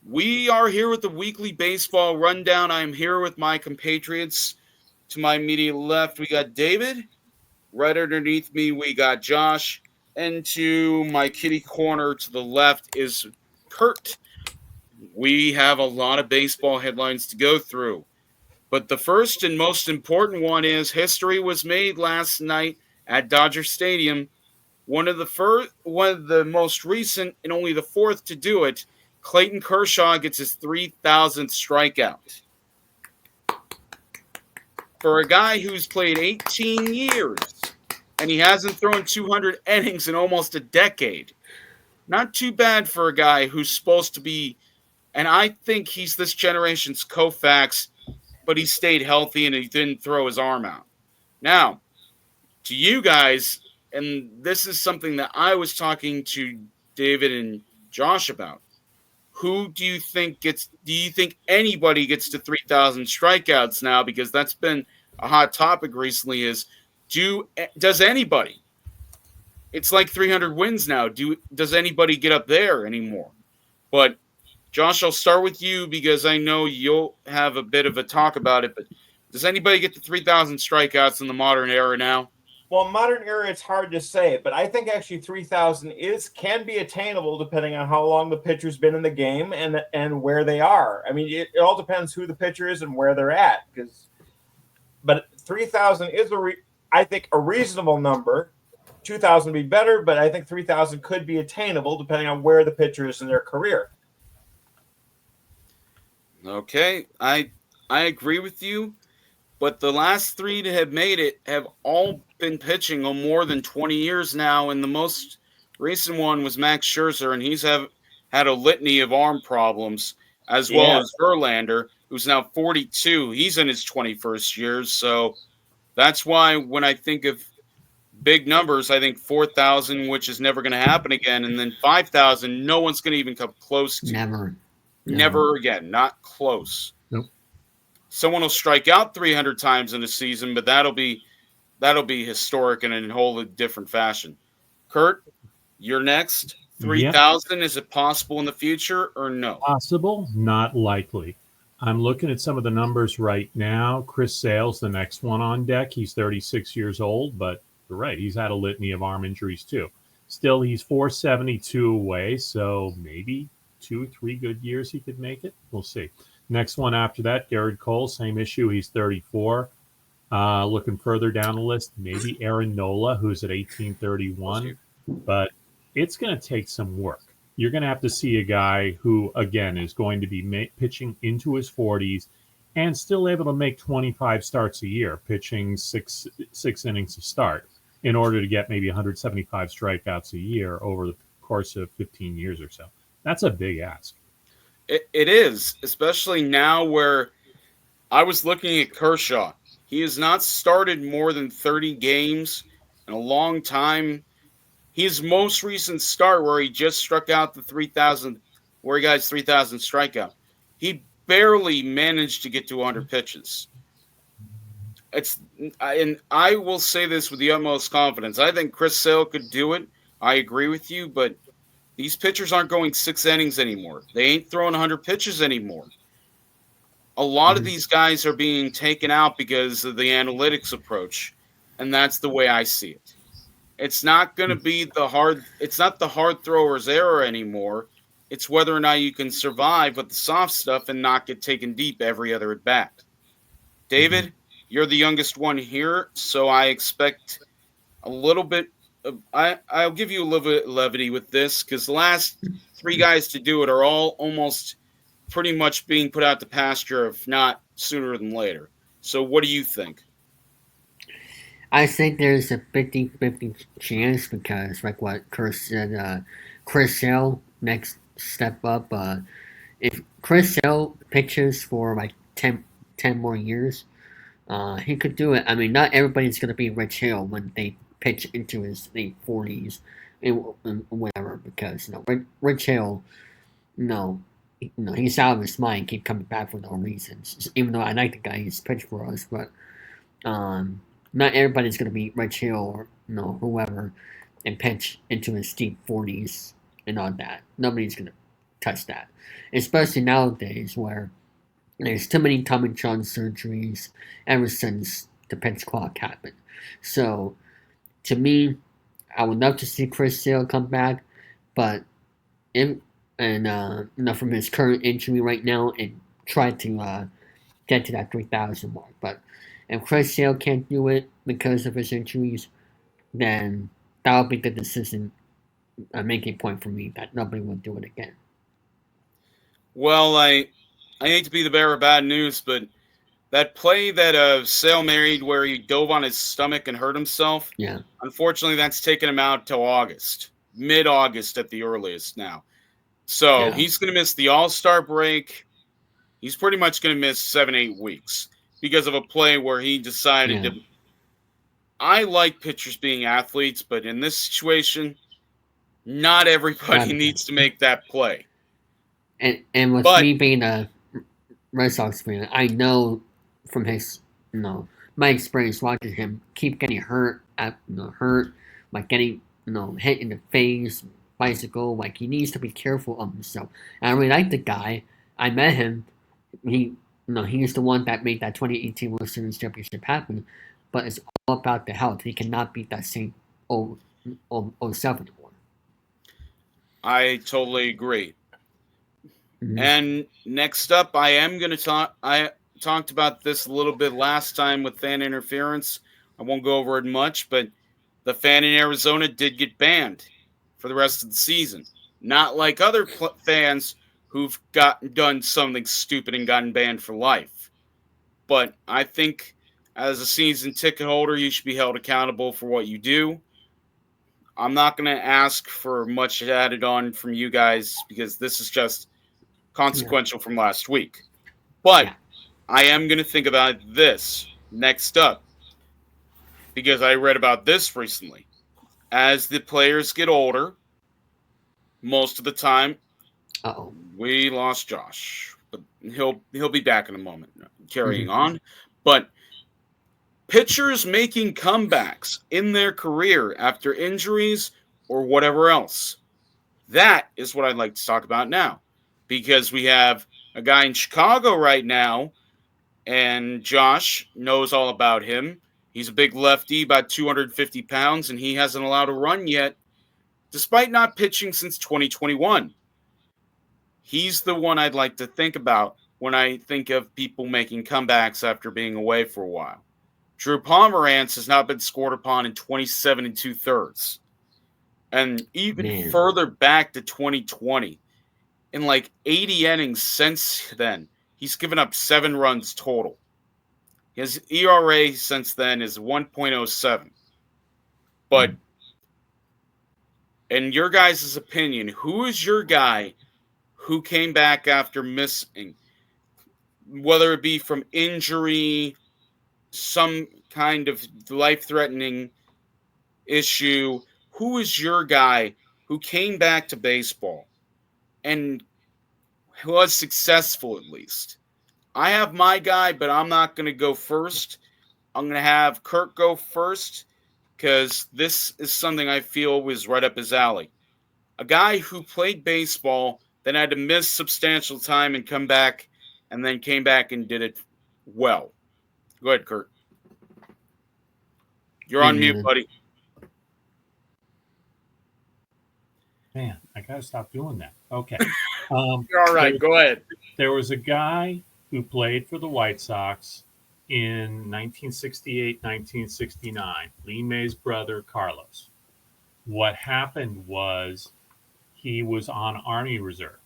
We are here with the weekly baseball rundown. I'm here with my compatriots. To my immediate left, we got David. Right underneath me, we got Josh. And to my kitty corner to the left is Kurt. We have a lot of baseball headlines to go through. But the first and most important one is history was made last night at Dodger Stadium. One of the most recent and only the fourth to do it. Clayton Kershaw gets his 3,000th strikeout. For a guy who's played 18 years and he hasn't thrown 200 innings in almost a decade, not too bad for a guy who's supposed to be, and I think he's this generation's Koufax, but he stayed healthy and he didn't throw his arm out. Now, to you guys, and this is something that I was talking to David and Josh about. Who do you think gets? Do you think anybody gets to 3,000 strikeouts now? Because that's been a hot topic recently. Does anybody? It's like 300 wins now. Does anybody get up there anymore? But Josh, I'll start with you because I know you'll have a bit of a talk about it. But does anybody get to 3,000 strikeouts in the modern era now? Well, modern era, it's hard to say, but I think actually 3,000 can be attainable depending on how long the pitcher's been in the game and where they are. I mean, it all depends who the pitcher is and where they're at. But 3,000 is I think a reasonable number. 2,000 would be better, but I think 3,000 could be attainable depending on where the pitcher is in their career. Okay, I agree with you. But the last three to have made it have all been pitching on more than 20 years now, and the most recent one was Max Scherzer, and had a litany of arm problems, as well as Verlander, who's now 42. He's in his 21st year, so that's why when I think of big numbers, I think 4,000, which is never going to happen again, and then 5,000, no one's going to even come close to. Never again, not close. Nope. Someone will strike out 300 times in a season, but that'll be historic in a whole different fashion. Kurt, you're next. 3,000, is it possible in the future or no? Possible, not likely. I'm looking at some of the numbers right now. Chris Sale's the next one on deck. He's 36 years old, but you're right. He's had a litany of arm injuries too. Still, he's 472 away, so maybe 2-3 good years he could make it. We'll see. Next one after that, Garrett Cole, same issue. He's 34. Looking further down the list, maybe Aaron Nola, who's at 1831. But it's going to take some work. You're going to have to see a guy who, again, is going to be pitching into his 40s and still able to make 25 starts a year, pitching six innings to start in order to get maybe 175 strikeouts a year over the course of 15 years or so. That's a big ask. It is, especially now where I was looking at Kershaw. He has not started more than 30 games in a long time. His most recent start, where he just struck out the 3,000, where he got his 3,000 strikeout, he barely managed to get to 100 pitches. And I will say this with the utmost confidence. I think Chris Sale could do it. I agree with you, but these pitchers aren't going 6 innings anymore. They ain't throwing 100 pitches anymore. A lot of these guys are being taken out because of the analytics approach, and that's the way I see it. It's not going to be it's not the hard throwers era anymore. It's whether or not you can survive with the soft stuff and not get taken deep every other at bat. David, you're the youngest one here, so I expect a little bit I'll give you a little bit of levity with this because the last 3 guys to do it are all almost pretty much being put out to pasture, if not sooner than later. So what do you think? I think there's a 50-50 chance because, like what Chris said, Chris Sale, next step up. If Chris Sale pitches for like 10 more years, he could do it. I mean, not everybody's going to be Rich Hill when they pitch into his late 40s and whatever, because Rich Hill, he's out of his mind, keep coming back for no reasons. Even though I like the guy he's pitched for us, but not everybody's gonna be Rich Hill or whoever and pitch into his deep 40s and all that. Nobody's gonna touch that, especially nowadays where there's too many Tommy John surgeries ever since the pitch clock happened. So to me, I would love to see Chris Sale come back, but from his current injury right now and try to get to that 3,000 mark. But if Chris Sale can't do it because of his injuries, then that'll be the decision making point for me that nobody will do it again. Well, I hate to be the bearer of bad news, but that play that Sale made where he dove on his stomach and hurt himself, Yeah, unfortunately, that's taken him out till August, mid-August at the earliest now. So yeah, he's going to miss the All-Star break. He's pretty much going to miss 7-8 weeks because of a play where he decided yeah. to. I like pitchers being athletes, but in this situation, not everybody Not needs to make that play. and with But me being a Red Sox fan, I know from his my experience watching him keep getting hurt hurt, like getting hit in the face, bicycle, like he needs to be careful of himself. And I really like the guy. I met him. He he's the one that made that 2018 World Series championship happen. But it's all about the health. He cannot beat that same 07 anymore. I totally agree. Mm-hmm. And next up, I am going to talk. I talked about this a little bit last time with fan interference. I won't go over it much, but the fan in Arizona did get banned for the rest of the season. Not like other fans who've done something stupid and gotten banned for life. But I think as a season ticket holder, you should be held accountable for what you do. I'm not going to ask for much added on from you guys because this is just Yeah, consequential from last week. But yeah, I am going to think about this next up because I read about this recently. As the players get older, most of the time, oh, we lost Josh, but he'll be back in a moment. mm-hmm. Carrying on, but pitchers making comebacks in their career after injuries or whatever else. That is what I'd like to talk about now, because we have a guy in Chicago right now, and Josh knows all about him. He's a big lefty, about 250 pounds, and he hasn't allowed a run yet, despite not pitching since 2021. He's the one I'd like to think about when I think of people making comebacks after being away for a while. Drew Pomerantz has not been scored upon in 27 and 2/3. And even Man, further back to 2020, in like 80 innings since then, he's given up 7 runs total. His ERA since then is 1.07. But in your guys' opinion, who is your guy who came back after missing, whether it be from injury, some kind of life-threatening issue? Who is your guy who came back to baseball and was successful at least? I have my guy, but I'm not going to go first. I'm going to have Kurt go first because this is something I feel was right up his alley. A guy who played baseball, then had to miss substantial time and come back, and then came back and did it well. Go ahead, Kurt. You're hey on mute, man, buddy. Man, I gotta stop doing that. Okay. You're all right. Go ahead. There was a guy who played for the White Sox in 1968, 1969, Lee May's brother, Carlos. What happened was he was on Army Reserve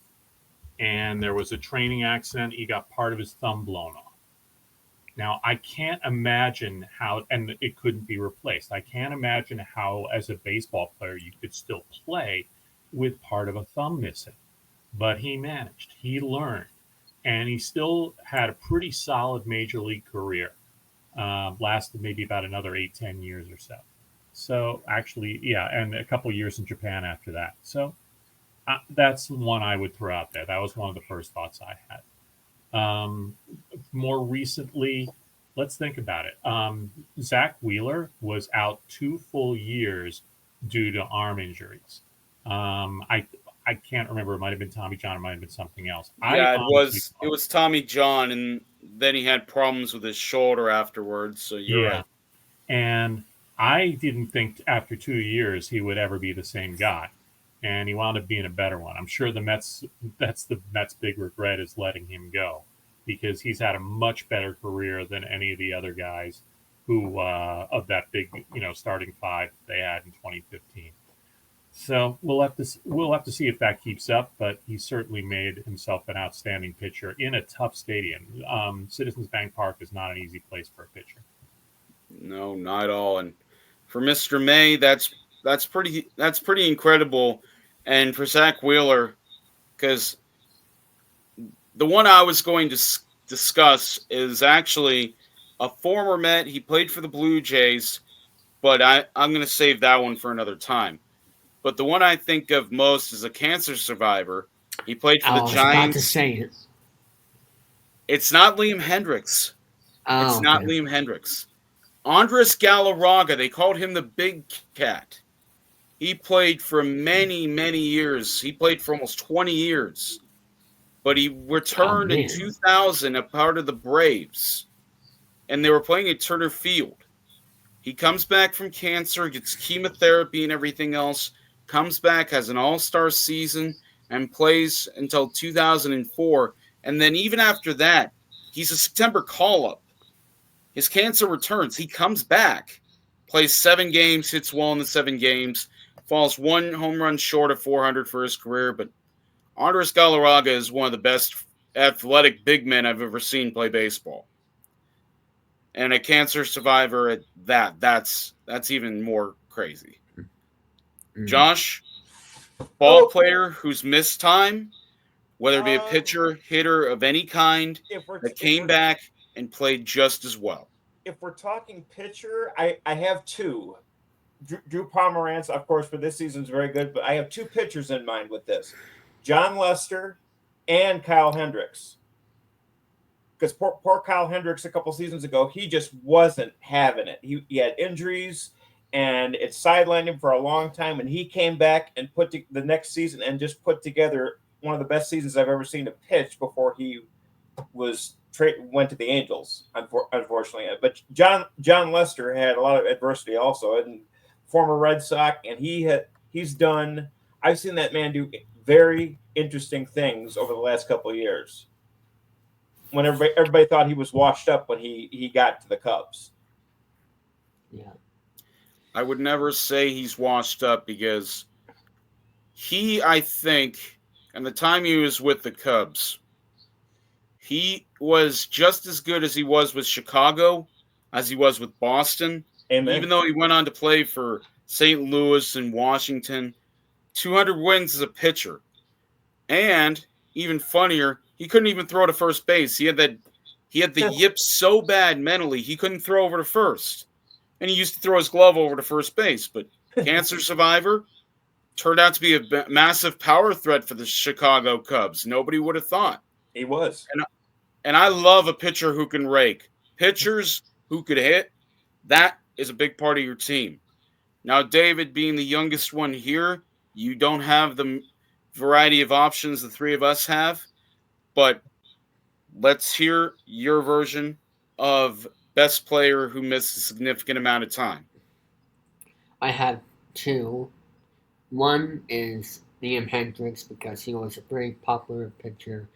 and there was a training accident. He got part of his thumb blown off. Now, I can't imagine how, and it couldn't be replaced. I can't imagine how, as a baseball player, you could still play with part of a thumb missing. But he managed, he learned, and he still had a pretty solid major league career. Lasted maybe about another 8, 10 years or so. So actually, yeah, and a couple years in Japan after that. So that's the one I would throw out there. That was one of the first thoughts I had. More recently, let's think about it. Zach Wheeler was out 2 full years due to arm injuries. I I can't remember. It might have been Tommy John. It might have been something else. I Yeah, it honestly was it thought, was Tommy John, and then he had problems with his shoulder afterwards. So you're yeah. right. And I didn't think after 2 years he would ever be the same guy. And he wound up being a better one. I'm sure the Mets, that's the Mets' big regret is letting him go because he's had a much better career than any of the other guys who, of that big, starting five they had in 2015. So we'll have to see if that keeps up. But he certainly made himself an outstanding pitcher in a tough stadium. Citizens Bank Park is not an easy place for a pitcher. No, not at all. And for Mr. May, that's pretty incredible. And for Zach Wheeler, because the one I was going to discuss is actually a former Met. He played for the Blue Jays, but I'm going to save that one for another time. But the one I think of most is a cancer survivor. He played for the I was about to Giants. say it. It's not Liam Hendricks. It's Oh, not okay. Liam Hendricks. Andres Galarraga. They called him the Big Cat. He played for many, many years. He played for almost 20 years. But he Oh returned in man. 2000, a part of the Braves, and they were playing at Turner Field. He comes back from cancer, gets chemotherapy and everything else, comes back, has an all-star season, and plays until 2004. And then even after that, he's a September call-up. His cancer returns. He comes back, plays 7 games, hits well in the 7 games, falls one home run short of 400 for his career. But Andres Galarraga is one of the best athletic big men I've ever seen play baseball. And a cancer survivor at that. That's even more crazy. Mm. Josh, ball Oh, player who's missed time, whether it be a um, pitcher, hitter of any kind, if we're that if came we're back and played just as well. if we're talking pitcher, I have two. Drew Pomeranz, of course, for this season is very good, but I have two pitchers in mind with this: John Lester and Kyle Hendricks. Because poor Kyle Hendricks a couple seasons ago, he just wasn't having it. He had injuries, and it sidelined him for a long time. And he came back and the next season and just put together one of the best seasons I've ever seen a pitch before he went to the Angels, unfortunately. But John Lester had a lot of adversity also, and former Red Sox, and he's done. I've seen that man do very interesting things over the last couple of years. When everybody thought he was washed up when he got to the Cubs. Yeah. I would never say he's washed up because I think, and the time he was with the Cubs, he was just as good as he was with Chicago, as he was with Boston. Amen. Even though he went on to play for St. Louis and Washington, 200 wins as a pitcher. And even funnier, he couldn't even throw to first base. He had the yips so bad mentally, he couldn't throw over to first. And he used to throw his glove over to first base. But cancer survivor turned out to be a massive power threat for the Chicago Cubs. Nobody would have thought. He was. And I love a pitcher who can rake. Pitchers who could hit, that is a big part of your team. Now, David, being the youngest one here, you don't have the variety of options the three of us have, but let's hear your version of best player who missed a significant amount of time. I have two. One is Liam Hendricks because he was a very popular pitcher,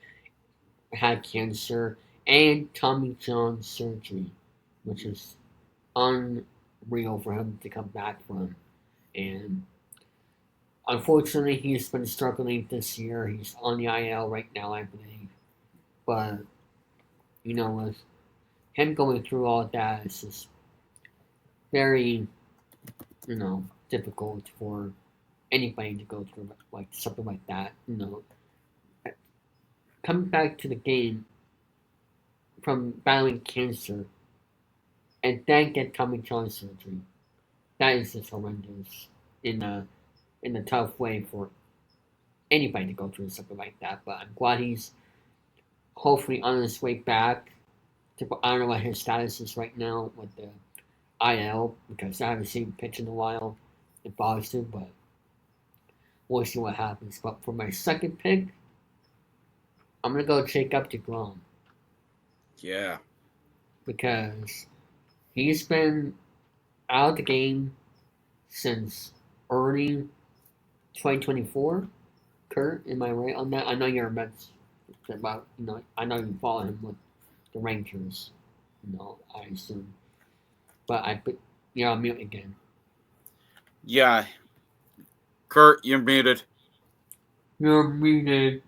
had cancer, and Tommy John surgery, which is unreal for him to come back from. And unfortunately, he's been struggling this year. He's on the IL right now, I believe. But, with him going through all that, it's just very, difficult for anybody to go through like something like that. Coming back to the game from battling cancer and then get Tommy John surgery. That is just horrendous in a tough way for anybody to go through something like that. But I'm glad he's hopefully on his way back. I don't know what his status is right now with the IL because I haven't seen him pitch in a while in Boston. But we'll see what happens. But for my second pick, I'm gonna go Jacob DeGrom Yeah. because he's been out of the game since early 2024. Kurt, am I right on that? I know you're a Mets, about I know you follow him with the Rangers. I assume, but I put you're on mute again. Yeah. Kurt, you're muted. You're muted.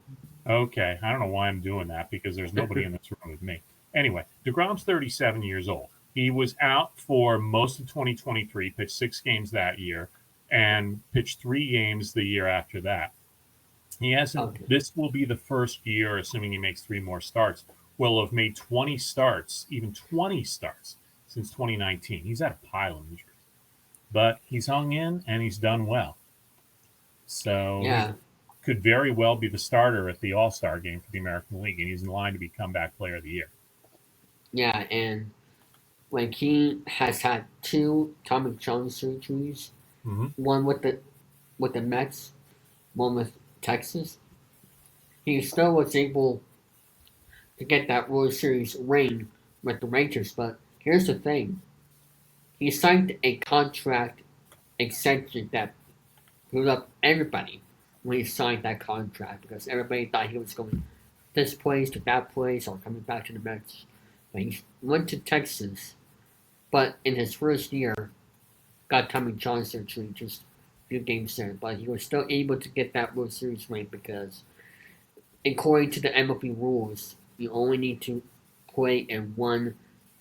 Okay, I don't know why I'm doing that because there's nobody in this room with me. Anyway, DeGrom's 37 years old. He was out for most of 2023, pitched 6 games that year, and pitched 3 games the year after that. He hasn't. Okay. This will be the first year, assuming he makes 3 more starts. Will have made 20 starts, even 20 starts since 2019. He's had a pile of injuries, but he's hung in and he's done well. So Yeah, could very well be the starter at the All-Star game for the American League, and he's in line to be comeback player of the year. yeah, and like he has had 2 Tommy John surgeries, Mm-hmm. one with the Mets, one with Texas. He still was able to get that World Series ring with the Rangers, but here's the thing: he signed a contract extension that blew up everybody when he signed that contract because everybody thought he was going this place to that place or coming back to the Mets. But he went to Texas, but in his first year, got Tommy John surgery just a few games there. But he was still able to get that World Series ring because, according to the MLB rules, you only need to play in one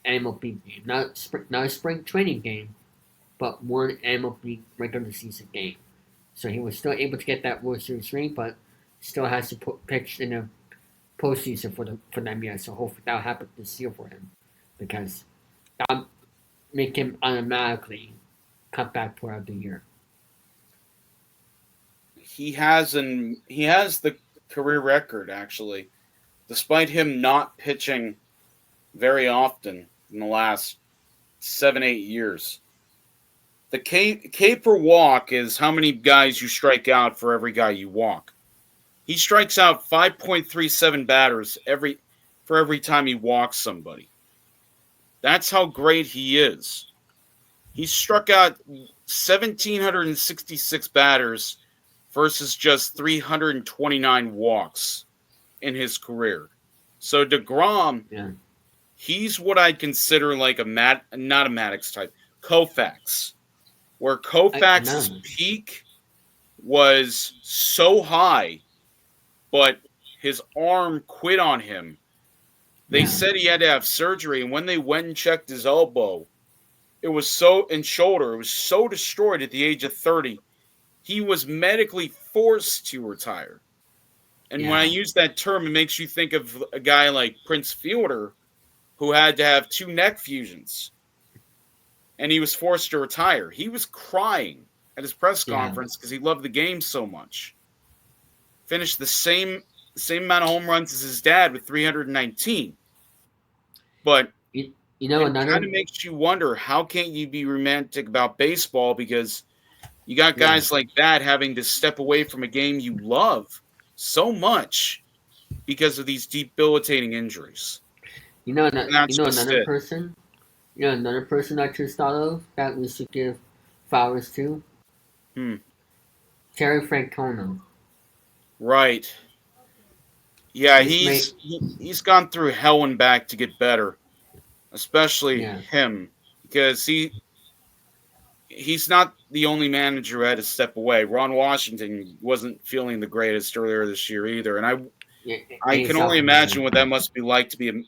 MLB game, not a spring training game, but one MLB regular season game. So he was still able to get that World Series ring, but still has to pitch in the postseason for them yet. So hopefully that'll happen this year for him, because that'll make him automatically comeback player of the year. He has the career record actually, despite him not pitching very often in the last 7-8 years. The K per walk is how many guys you strike out for every guy you walk. He strikes out 5.37 batters for every time he walks somebody. That's how great he is. He struck out 1,766 batters versus just 329 walks in his career. So DeGrom, Yeah, he's what I consider like not a Maddox type, Koufax, where I Koufax's know. peak was so high, but his arm quit on him. They Yeah, said he had to have surgery, and when they went and checked his elbow, it was so and shoulder, it was so destroyed at the age of 30, he was medically forced to retire. And when I yeah, use that term, it makes you think of a guy like Prince Fielder, who had to have 2 neck fusions, and he was forced to retire. He was crying at his press yeah. conference because he loved the game so much. Finished the same amount of home runs as his dad with 319. But You know it kind another. of makes you wonder, how can't you be romantic about baseball, because you got Yeah, guys like that having to step away from a game you love so much because of these debilitating injuries. And you that's know just another it. person. You know another person I just thought of that we should give flowers to. Hmm. Terry Francona. Right. Yeah, He's made. he's gone through hell and back to get better, especially Yeah, him, because he's not the only manager who had to step away. Ron Washington wasn't feeling the greatest earlier this year either, and yeah, I and can he's only out for the imagine year. what that must be like to be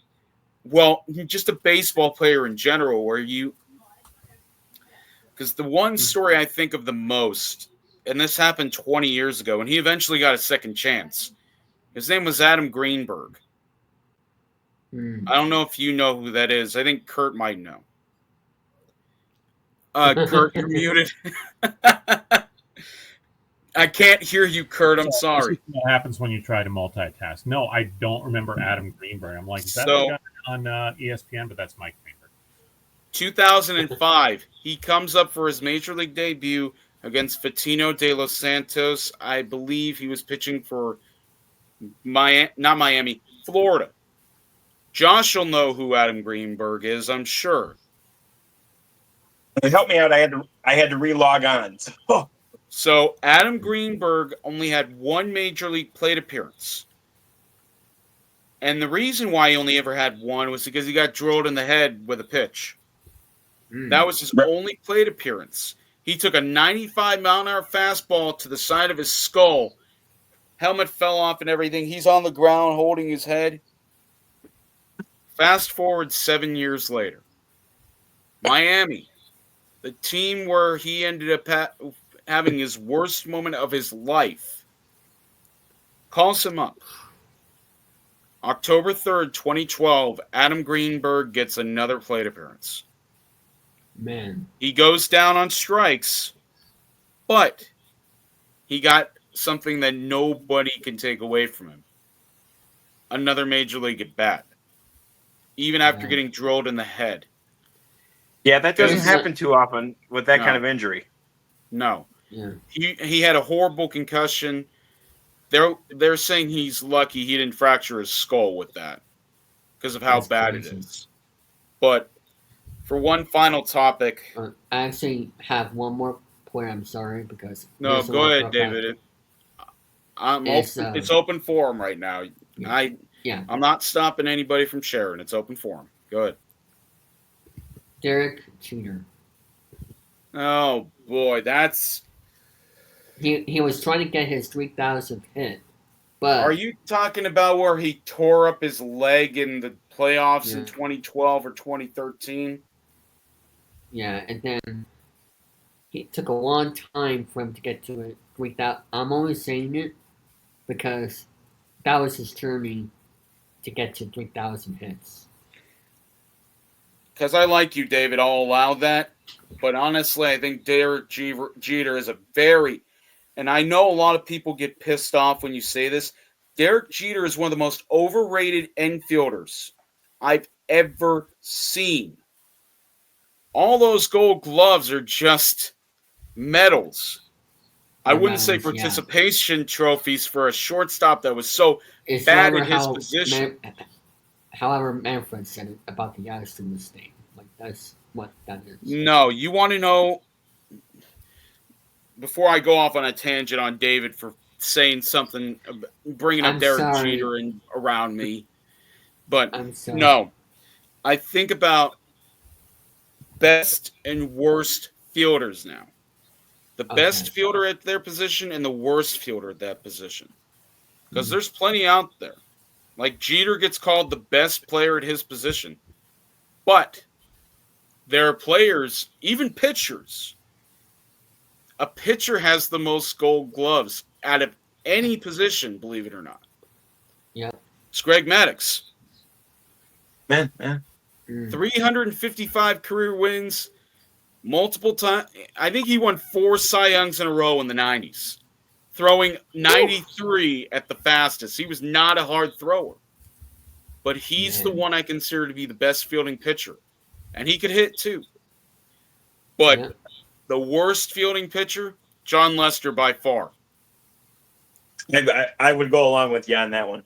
just a baseball player in general, because the one story I think of the most, and this happened 20 years ago, and he eventually got a second chance. His name was Adam Greenberg. Mm. I don't know if you know who that is. I think Kurt might know. Kurt, you're muted. I can't hear you, Kurt. I'm So this is sorry. what happens when you try to multitask. No, I don't remember Adam Greenberg. I'm like, is that the So, guy on ESPN? But that's Mike Greenberg. 2005, he comes up for his major league debut against Fatino de los Santos. I believe he was pitching for not Miami, Florida. Josh will know who Adam Greenberg is, I'm sure. Help me out. I had to re-log on. So Adam Greenberg only had one major league plate appearance. And the reason why he only ever had one was because he got drilled in the head with a pitch. That was his only plate appearance. He took a 95-mile-an-hour fastball to the side of his skull. Helmet fell off and everything. He's on the ground holding his head. Fast forward 7 years later. Miami, the team where he ended up having his worst moment of his life, calls him up. October 3rd, 2012, Adam Greenberg gets another plate appearance. Man. He goes down on strikes, but he got something that nobody can take away from him. Another major league at bat. Even after getting drilled in the head. Yeah, that doesn't happen too often with that kind of injury. No. Yeah. He had a horrible concussion. They're saying he's lucky he didn't fracture his skull with that because of how bad it is. But for one final topic, I actually have one more point. I'm sorry because no, go ahead, David. It's open forum right now. Yeah. I'm not stopping anybody from sharing. It's open forum. Go ahead. Derek Jeter. Oh boy, that's. He was trying to get his 3,000th hit, but are you talking about where he tore up his leg in the playoffs in 2012 or 2013? Yeah, and then it took a long time for him to get to it. 3,000. I'm only saying it because that was his journey to get to 3,000 hits. Because I like you, David, I'll allow that. But honestly, I think Derek Jeter is a very, and I know a lot of people get pissed off when you say this, Derek Jeter is one of the most overrated infielders I've ever seen. All those gold gloves are just medals. I wouldn't say participation trophies for a shortstop that was so bad at his position. However, Manfred said it about the Yasser mistake. Like, that's what that is. No, you want to know, before I go off on a tangent on David for saying something, bringing up Derek Jeter and around me, but no, I think about best and worst fielders now. The best fielder at their position and the worst fielder at that position. Because there's plenty out there. Like Jeter gets called the best player at his position. But there are players, even pitchers. A pitcher has the most gold gloves out of any position, believe it or not. Yeah. It's Greg Maddux. Man. 355 career wins, multiple times. I think he won 4 Cy Youngs in a row in the 90s, throwing 93 at the fastest. He was not a hard thrower, but he's the one I consider to be the best fielding pitcher, and he could hit too. But the worst fielding pitcher, John Lester by far. I would go along with you on that one.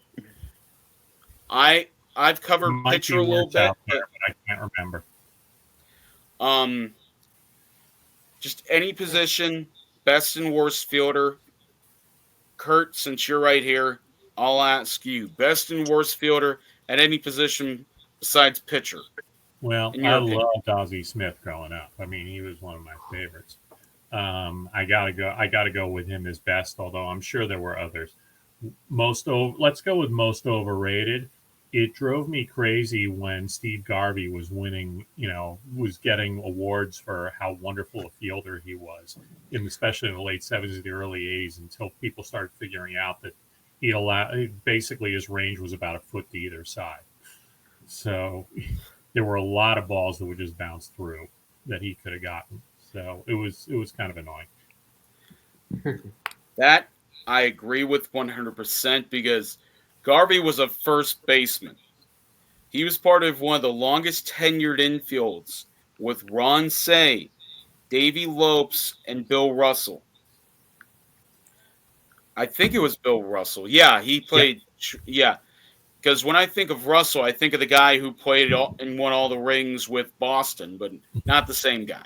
I've covered pitcher a little bit, but I can't remember. Just any position, best and worst fielder. Kurt, since you're right here, I'll ask you, best and worst fielder at any position besides pitcher. Well, I loved Ozzie Smith growing up. I mean, he was one of my favorites. I gotta go with him as best, although I'm sure there were others. Let's go with most overrated. It drove me crazy when Steve Garvey was winning, was getting awards for how wonderful a fielder he was, especially in the late 70s, the early 80s, until people started figuring out that basically his range was about a foot to either side. So there were a lot of balls that would just bounce through that he could have gotten. So it was kind of annoying. That I agree with 100% because Garvey was a first baseman. He was part of one of the longest tenured infields with Ron Say, Davy Lopes and Bill Russell. I think it was Bill Russell. Yeah, he played. Yeah, because when I think of Russell, I think of the guy who played and won all the rings with Boston, but not the same guy.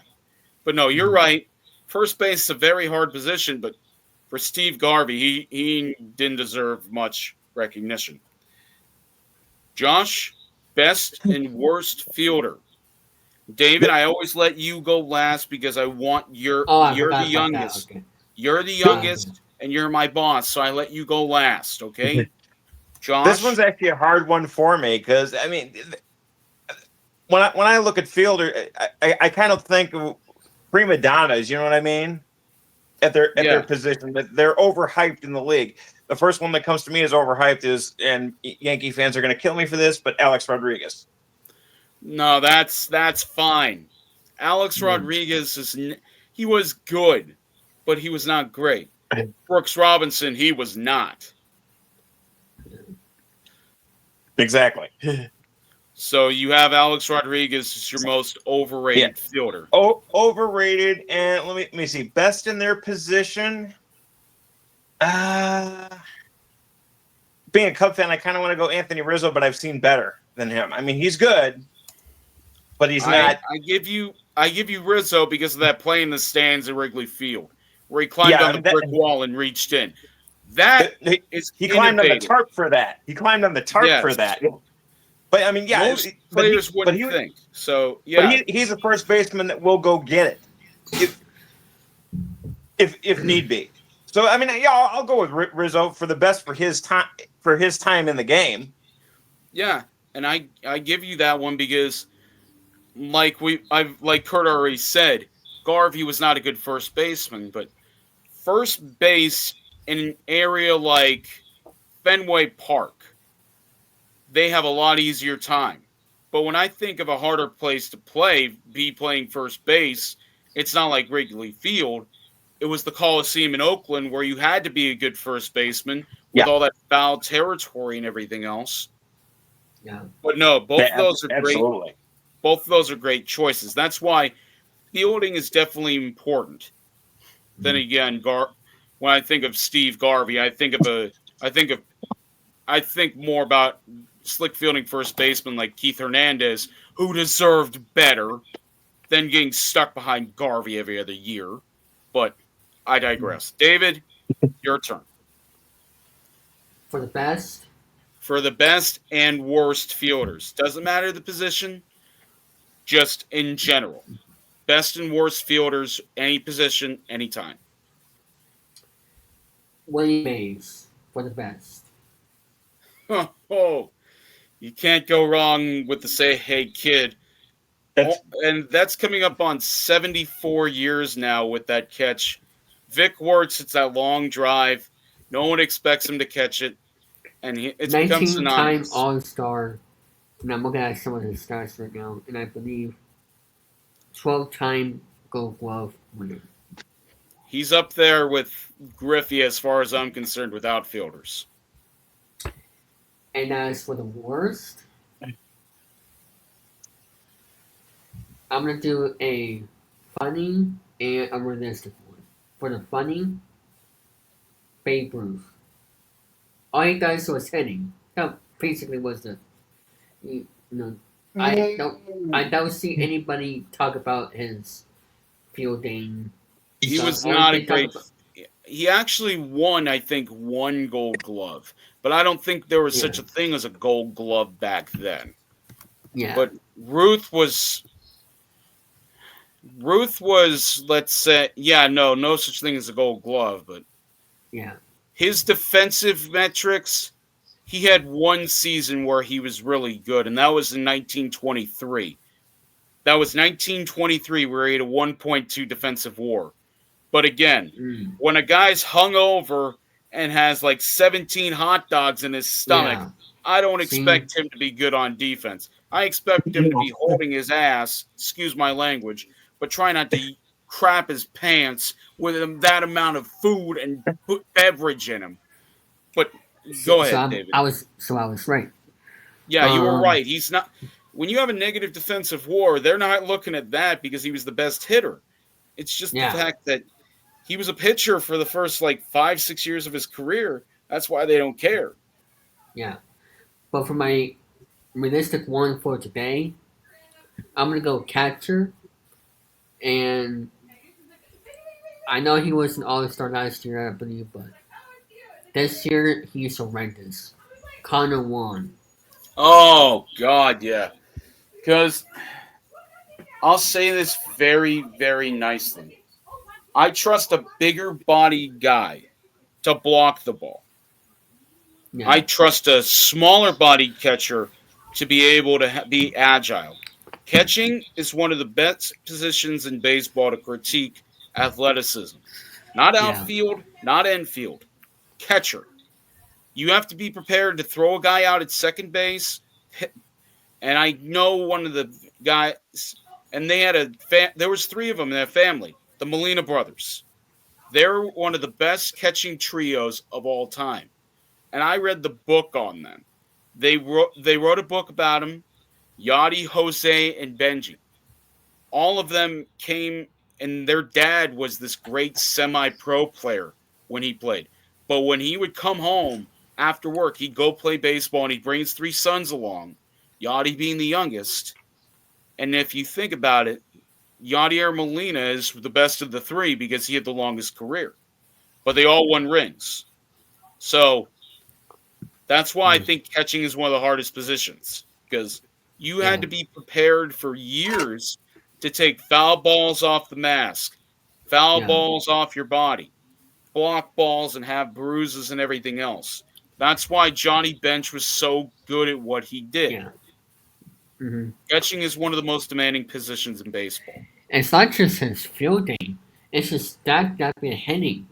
But no, you're right. First base is a very hard position, but for Steve Garvey, he didn't deserve much recognition. Josh, best and worst fielder. David, I always let you go last because I want Oh, I you're the forgot about that. youngest. Okay. You're the Okay. youngest and you're my boss, so I let you go last, okay? Josh? This one's actually a hard one for me because I mean, when I look at fielder, I kind of think of prima donnas. You know what I mean? At their position, but they're overhyped in the league. The first one that comes to me is overhyped and Yankee fans are going to kill me for this, but Alex Rodriguez. No, that's fine. Alex Rodriguez he was good, but he was not great. Brooks Robinson, he was not. Exactly. So you have Alex Rodriguez as your most overrated fielder. Oh, overrated, and let me see. Best in their position. Being a Cub fan, I kind of want to go Anthony Rizzo, but I've seen better than him. I mean, he's good, but he's not. I give you Rizzo because of that play in the stands at Wrigley Field, where he climbed on the brick wall and reached in. He climbed on the tarp for that. He climbed on the tarp for that. But I mean, most players wouldn't think. So yeah, but he's a first baseman that will go get it if need be. So I mean, yeah, I'll go with Rizzo for the best for his time in the game. Yeah, and I give you that one because, like Kurt already said, Garvey was not a good first baseman, but first base in an area like Fenway Park, they have a lot easier time. But when I think of a harder place to be playing first base, it's not like Wrigley Field. It was the Coliseum in Oakland where you had to be a good first baseman with all that foul territory and everything else. Yeah. But no, both of those are great. Absolutely. Both of those are great choices. That's why fielding is definitely important. Then again, when I think of Steve Garvey, I think more about slick fielding first baseman like Keith Hernandez, who deserved better than getting stuck behind Garvey every other year. But I digress. David, your turn. For the best? For the best and worst fielders. Doesn't matter the position, just in general. Best and worst fielders, any position, anytime. Willie Mays for the best. Oh, you can't go wrong with the say, hey, kid. And that's coming up on 74 years now with that catch. Vic Wertz, it's that long drive. No one expects him to catch it. And it's become 19-time synonymous. All-Star. And I'm looking at some of his stats right now. And I believe 12-time Gold Glove winner. He's up there with Griffey as far as I'm concerned with outfielders. And as for the worst, I'm going to do a funny and a realistic one. For the funny, Babe Ruth. All he does was hitting. That basically was I don't see anybody talk about his fielding. He was not a great. He actually won, I think, one Gold Glove, but I don't think there was such a thing as a Gold Glove back then. Yeah. But Ruth was, let's say, no such thing as a Gold Glove, but his defensive metrics, he had one season where he was really good, and that was in 1923. That was 1923 where he had a 1.2 defensive WAR. But again, when a guy's hungover and has like 17 hot dogs in his stomach, I don't expect him to be good on defense. I expect him to be holding his ass, excuse my language, but try not to crap his pants with that amount of food and beverage in him. But go ahead, David. I was right. Yeah, you were right. He's not. When you have a negative defensive WAR, they're not looking at that because he was the best hitter. It's just the Yeah, fact that he was a pitcher for the first like 5, 6 years of his career. That's why they don't care. yeah. But for my realistic one for today, I'm gonna go catcher, and I know he was an All Star last year, I believe, but this year he's horrendous. Connor Wong. Oh God, yeah. Because I'll say this very, very nicely. I trust a bigger body guy to block the ball. Yeah, I trust a smaller body catcher to be able to be agile. Catching is one of the best positions in baseball to critique athleticism. Not yeah, outfield, not infield. Catcher. You have to be prepared to throw a guy out at second base. And I know one of the guys, and they had there was three of them in their family, the Molina brothers. They're one of the best catching trios of all time. And I read the book on them. They wrote a book about them, Yachty, Jose, and Benji. All of them came, and their dad was this great semi-pro player when he played. But when he would come home after work, he'd go play baseball, and he'd bring his three sons along, Yachty being the youngest. And if you think about it, Yadier Molina is the best of the three because he had the longest career. But they all won rings. So that's why I mm, think catching is one of the hardest positions because you had yeah, to be prepared for years to take foul balls off the mask, foul yeah, balls off your body, block balls, and have bruises and everything else. That's why Johnny Bench was so good at what he did. yeah. Hmm. Catching is one of the most demanding positions in baseball. It's not just his fielding; it's his stacked up in hitting.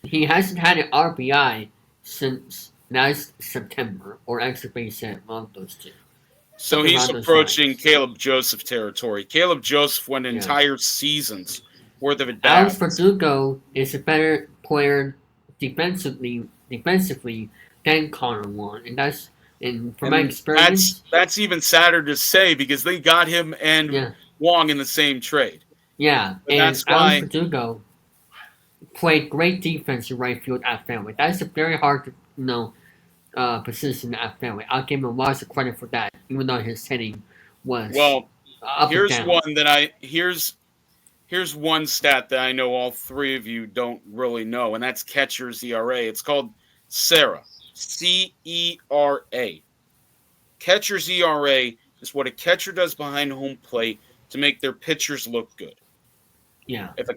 He hasn't had an RBI since last September, or actually said one of those two, So something he's around those approaching lines. Caleb Joseph territory. Caleb Joseph went Yeah. entire seasons worth of at Alex bats. Verdugo is a better player defensively than Connor Wong, and from my And that's experience, that's even sadder to say because they got him and yeah, Wong in the same trade. yeah, But and that's Alex why Verdugo played great defense in right field at Fenway. That's a very hard to position at Fenway. I'll give him lots of credit for that, even though his hitting was well, up and here's down. one that I here's one stat that I know all three of you don't really know, and that's catcher's ERA. It's called SERA. CERA. Catcher's ERA is what a catcher does behind home plate to make their pitchers look good. Yeah, If a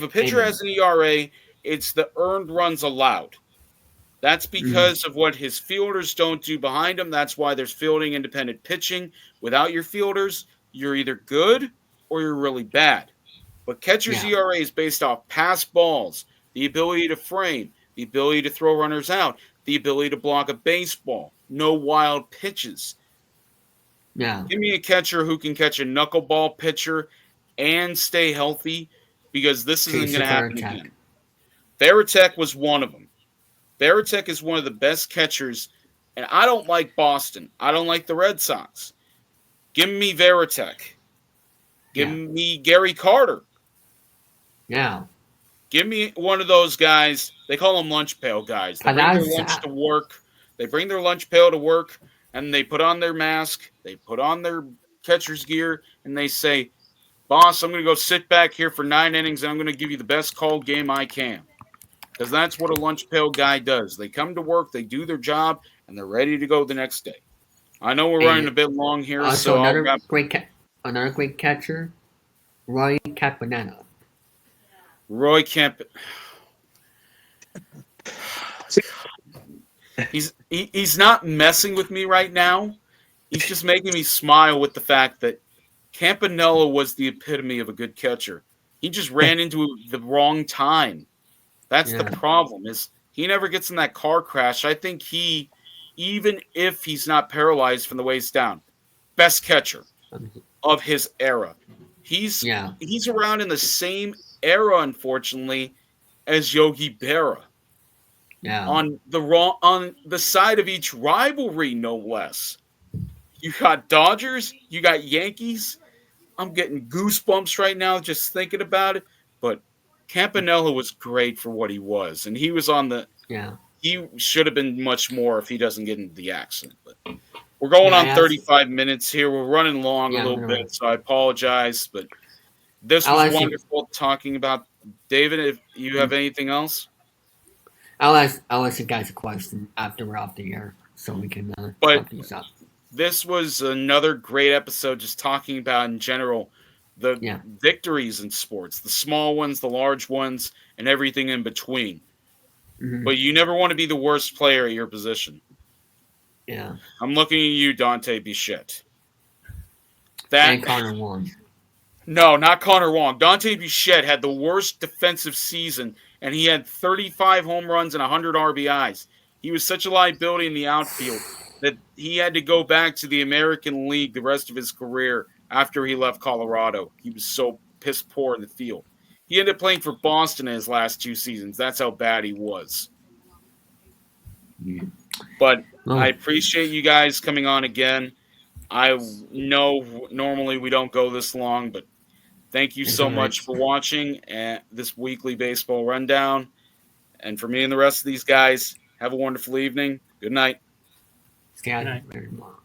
pitcher amen. has an ERA, it's the earned runs allowed. That's Mm, because of what his fielders don't do behind him. That's why there's fielding independent pitching. Without your fielders, you're either good or you're really bad. But catcher's yeah, ERA is based off pass balls, the ability to frame, the ability to throw runners out, the ability to block a baseball, no wild pitches. yeah. Give me a catcher who can catch a knuckleball pitcher and stay healthy because this isn't going Casey to happen Veritek. again. Varitek was one of them. Varitek is one of the best catchers, and I don't like Boston. I don't like the Red Sox. Give me Varitek. Give Yeah, me Gary Carter. yeah. Give me one of those guys. They call them lunch pail guys. They bring their lunch Panaza. to work. They bring their lunch pail to work, and they put on their mask. They put on their catcher's gear, and they say, "Boss, I'm going to go sit back here for 9 innings, and I'm going to give you the best called game I can." Because that's what a lunch pail guy does. They come to work, they do their job, and they're ready to go the next day. I know we're running And a bit long here, also so I'll wrap. another great catcher, Roy Caponetta. Roy Kemp. He's not messing with me right now. He's just making me smile with the fact that Campanella was the epitome of a good catcher. He just ran into the wrong time. That's the Yeah, problem. Is he never gets in that car crash? I think he, even if he's not paralyzed from the waist down, best catcher um, of his era. He's yeah, he's around in the same era, unfortunately, as Yogi Berra yeah, on the side of each rivalry, no less. You got Dodgers, you got Yankees. I'm getting goosebumps right now just thinking about it. but Campanella was great for what he was, and he was on the. Yeah. He should have been much more if he doesn't get into the accident. But we're going Yeah, on 35 minutes here. We're running long Yeah, a little we're bit, gonna- so I apologize. But this I'll was ask you. wonderful talking about David. If you have anything else, I'll ask you guys a question after we're off the air, so we can but wrap these up. this was another great episode just talking about in general the Yeah. victories in sports, the small ones, the large ones, and everything in between. Mhm. But you never want to be the worst player at your position. Yeah. I'm looking at you, Dante Bichette. And That Connor won. No, not Connor Wong. Dante Bichette had the worst defensive season, and he had 35 home runs and 100 RBIs. He was such a liability in the outfield that he had to go back to the American League the rest of his career after he left Colorado. He was so piss poor in the field. He ended up playing for Boston in his last 2 seasons. That's how bad he was. Yeah. But Oh, I appreciate you guys coming on again. I know normally we don't go this long, but thank you it's so all right. much for watching this weekly baseball rundown. And for me and the rest of these guys, have a wonderful evening. Good night. Stay out Good night. there tomorrow.